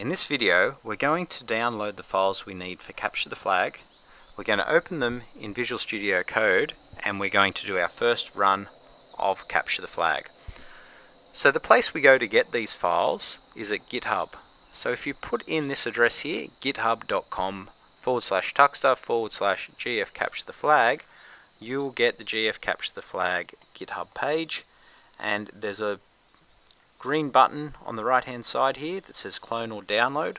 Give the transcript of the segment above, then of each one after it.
In this video, we're going to download the files we need for Capture the Flag. We're going to open them in Visual Studio Code, and we're going to do our first run of Capture the Flag. So the place we go to get these files is at GitHub. So if you put in this address here, github.com/tuxter/GF Capture the Flag, you'll get the GF Capture the Flag GitHub page, and there's a green button on the right hand side here that says clone or download.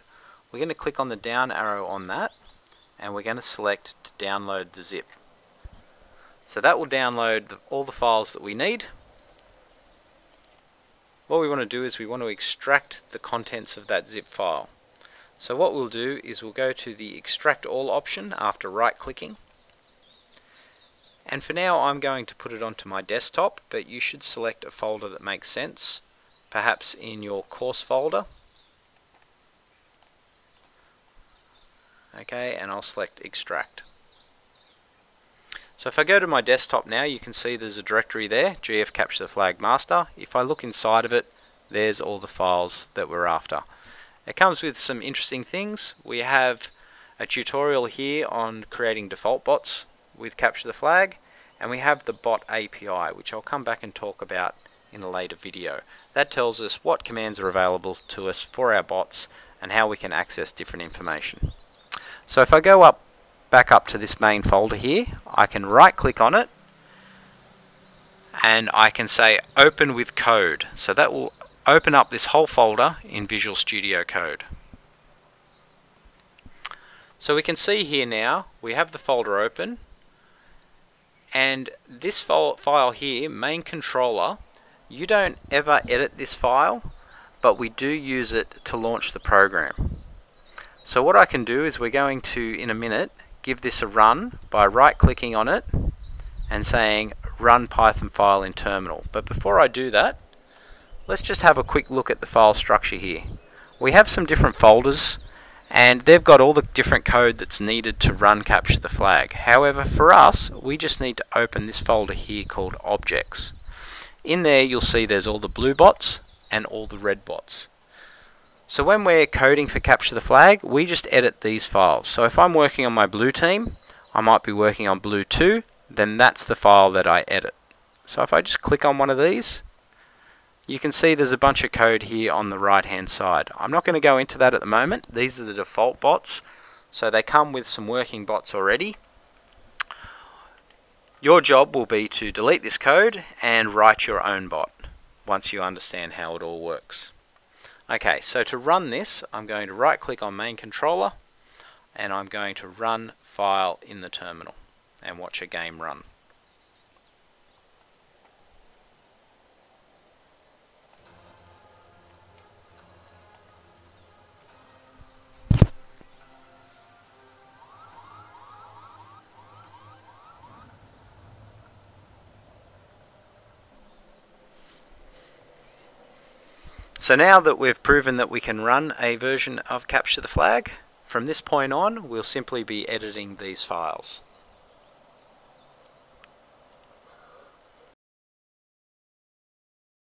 We're going to click on the down arrow on that, and we're going to select to download the zip. So that will download all the files that we need. What we want to do is we want to extract the contents of that zip file. So what we'll do is we'll go to the extract all option after right clicking. And for now I'm going to put it onto my desktop, but you should select a folder that makes sense, perhaps in your course folder. Okay, and I'll select extract. So if I go to my desktop now, you can see there's a directory there, GF Capture the Flag Master. If I look inside of it, there's all the files that we're after. It comes with some interesting things. We have a tutorial here on creating default bots with Capture the Flag, and we have the bot API, which I'll come back and talk about in a later video. That tells us what commands are available to us for our bots and how we can access different information. So if I go back up to this main folder here, I can right click on it and I can say open with code. So that will open up this whole folder in Visual Studio Code. So we can see here now we have the folder open, and this file here, main controller, you don't ever edit this file, but we do use it to launch the program. So what I can do is we're going to, in a minute, give this a run by right clicking on it and saying run Python file in terminal. But before I do that, let's just have a quick look at the file structure here. We have some different folders, and they've got all the different code that's needed to run Capture the Flag. However, for us, we just need to open this folder here called objects. In there you'll see there's all the blue bots and all the red bots. So when we're coding for Capture the Flag, we just edit these files. So if I'm working on my blue team, I might be working on blue 2, then that's the file that I edit. So if I just click on one of these, you can see there's a bunch of code here on the right hand side. I'm not going to go into that at the moment. These are the default bots, so they come with some working bots already. Your job will be to delete this code and write your own bot once you understand how it all works. Okay, so to run this, I'm going to right click on main controller and I'm going to run file in the terminal and watch a game run. So now that we've proven that we can run a version of Capture the Flag, from this point on we'll simply be editing these files.